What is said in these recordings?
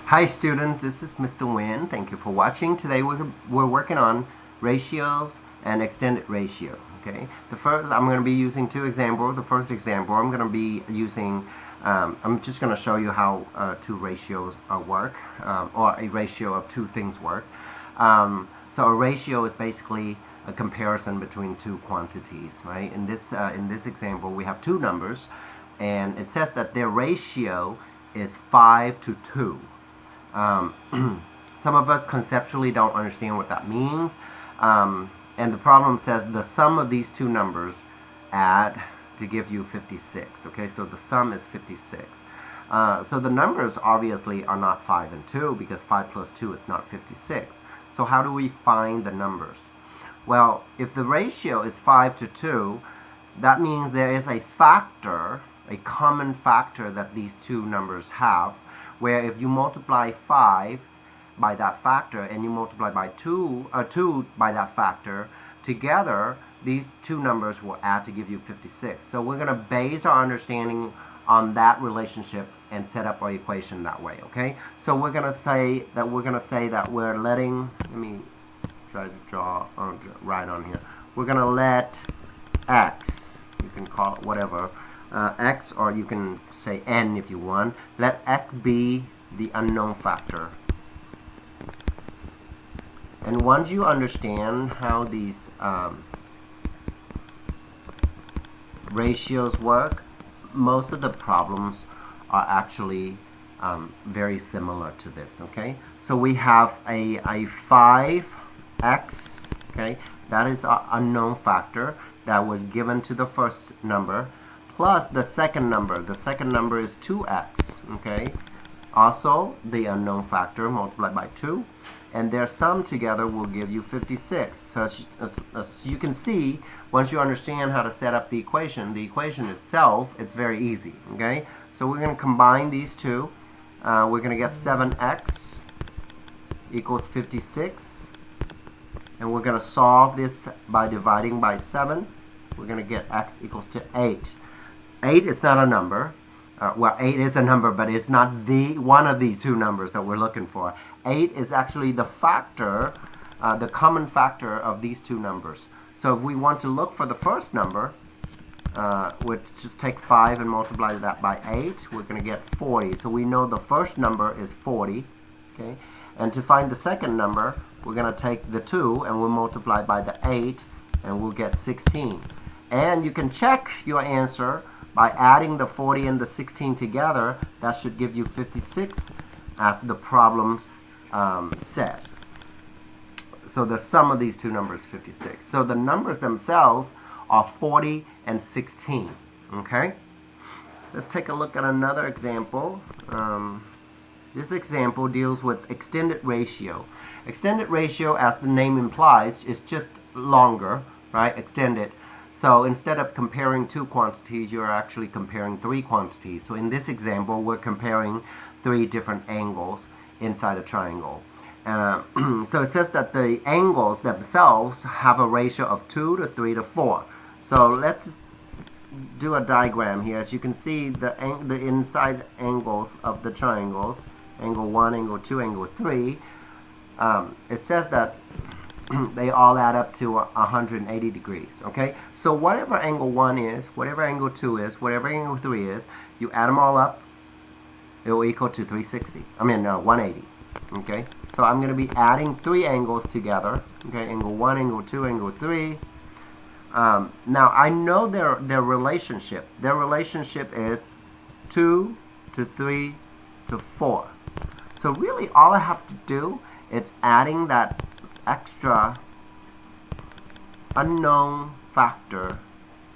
Hi students, this is Mr. Nguyen. Thank you for watching. Today we're working on ratios and extended ratio. Okay. I'm going to be using two examples. The first example I'm going to be using. I'm just going to show you how two ratios work, or a ratio of two things work. So a ratio is basically a comparison between two quantities, right? In this example, we have two numbers, and it says that their ratio is 5 to 2. Some of us conceptually don't understand what that means, and the problem says the sum of these two numbers add to give you 56. Okay, so the sum is 56. So the numbers obviously are not 5 and 2, because 5 plus 2 is not 56. So how do we find the numbers? Well, if the ratio is 5 to 2, that means there is a factor, a common factor that these two numbers have, where if you multiply 5 by that factor and you multiply by 2 by that factor, together these two numbers will add to give you 56. So we're going to base our understanding on that relationship and set up our equation that way. Okay, so we're going to say that we're letting, let me try to draw right on here, we're going to let x, you can call it whatever, x, or you can say n if you want. Let x be the unknown factor. And once you understand how these ratios work, most of the problems are actually very similar to this. Okay, so we have a 5x, okay, that is an unknown factor that was given to the first number, plus the second number. The second number is 2x, okay? Also, the unknown factor multiplied by 2, and their sum together will give you 56. So as you can see, once you understand how to set up the equation itself, it's very easy, okay? So we're going to combine these two. We're going to get 7x equals 56, and we're going to solve this by dividing by 7. We're going to get x equals to 8. 8 is not a number. Well, 8 is a number, but it's not one of these two numbers that we're looking for. 8 is actually the factor, the common factor of these two numbers. So if we want to look for the first number, we'll just take 5 and multiply that by 8. We're going to get 40. So we know the first number is 40. Okay? And to find the second number, we're going to take the 2 and we'll multiply by the 8, and we'll get 16. And you can check your answer by adding the 40 and the 16 together. That should give you 56, as the problem says. So the sum of these two numbers is 56. So the numbers themselves are 40 and 16. Okay? Let's take a look at another example. This example deals with extended ratio. Extended ratio, as the name implies, is just longer, right? Extended. So instead of comparing two quantities, you're actually comparing three quantities. So in this example, we're comparing three different angles inside a triangle. So it says that the angles themselves have a ratio of 2 to 3 to 4. So let's do a diagram here. As you can see, the inside angles of the triangles, angle 1, angle 2, angle 3, it says that they all add up to 180 degrees. Okay, so whatever angle 1 is, whatever angle 2 is, whatever angle 3 is, you add them all up, it will equal to 360. 180. Okay, so I'm going to be adding three angles together. Okay, angle 1, angle 2, angle 3. Now I know their relationship. Their relationship is 2 to 3 to 4. So really all I have to do is adding that extra unknown factor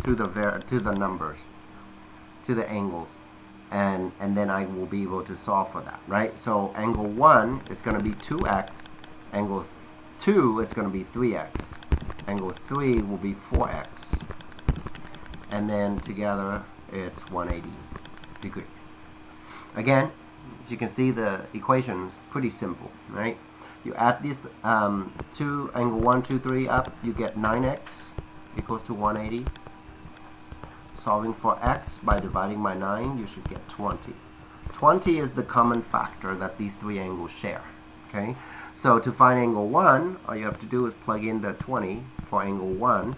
to the numbers, to the angles, and then I will be able to solve for that, right? So angle 1 is going to be 2x, angle 2 is going to be 3x, angle 3 will be 4x, and then together it's 180 degrees. Again, as you can see, the equation is pretty simple, right? You add this angle 1, 2, 3 up, you get 9x equals to 180. Solving for x by dividing by 9, you should get 20. 20 is the common factor that these three angles share. Okay, so to find angle 1, all you have to do is plug in the 20 for angle 1,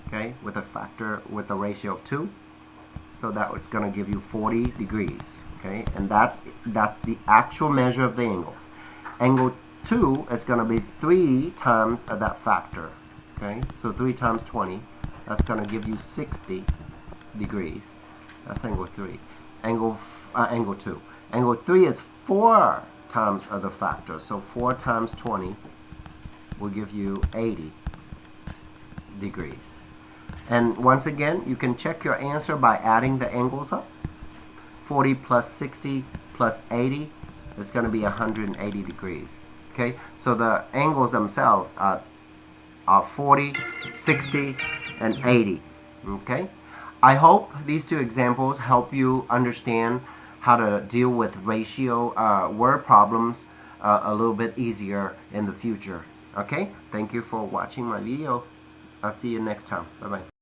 okay, with a factor, with a ratio of 2. So that it's going to give you 40 degrees. Okay, and that's the actual measure of the angle. Angle 2 is going to be 3 times of that factor. Okay, so 3 times 20, that's going to give you 60 degrees. That's angle 3. Angle 2. Angle 3 is 4 times of the factor. So 4 times 20 will give you 80 degrees. And once again, you can check your answer by adding the angles up. 40 plus 60 plus 80 is going to be 180 degrees. Okay, so the angles themselves are 40, 60, and 80. Okay, I hope these two examples help you understand how to deal with ratio word problems a little bit easier in the future. Okay, thank you for watching my video. I'll see you next time. Bye-bye.